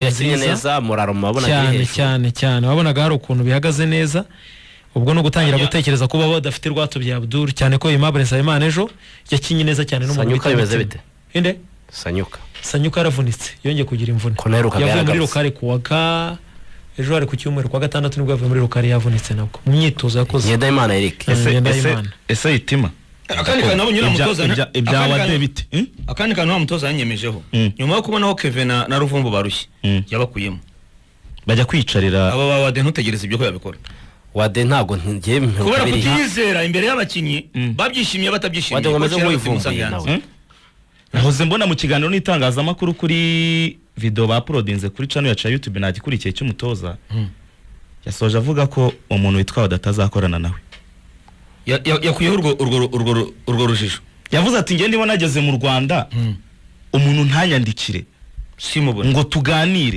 yakinye neza muraro mabona cyane wabonaga hari ukuntu bihagaze neza ubwo no gutangira gutekereza kuba badafite rwato bya Abdul cyane ko Aimable Nsabimana ejo yakinye neza cyane n'umuntu Sanyuka bimeze bite inde Sanyuka yaravunitse yongeye kugira imvune yavuye muri Rukari kuwaka ejo hari ku cyumweru kwa gatandatu nibwo yavuye muri Rukari yavunitse nabwo mu myitozo yakoze Nyedayimana Eric ese itima akandi kantu nabo nyura mutoza ibya wadebite akandi kantu mutoza yanyemejeho nyuma yo kubona ho Kevin na Ruvumbu barushye yabakuyemo bajya kwicarira aba bawade ntutegereza ibyo ko yabikora wade ntago ngiye kubera kutizera imbere y'abakinyi babyishimiye batabyishimiye wade ngomeze nk'uyivumbuye nawe nahoze mbona mu kiganiro n'itangazamakuru kuri video baprodinze kuri channel ya YouTube nagikurikiye cy'umutoza yasoje avuga ko umuntu witwa Wadatazakorana nawe yakuyeho urwo rujijo yavuze ati nge ndimo nageze mu Rwanda umuntu ntanyandikire simubona ngo tuganire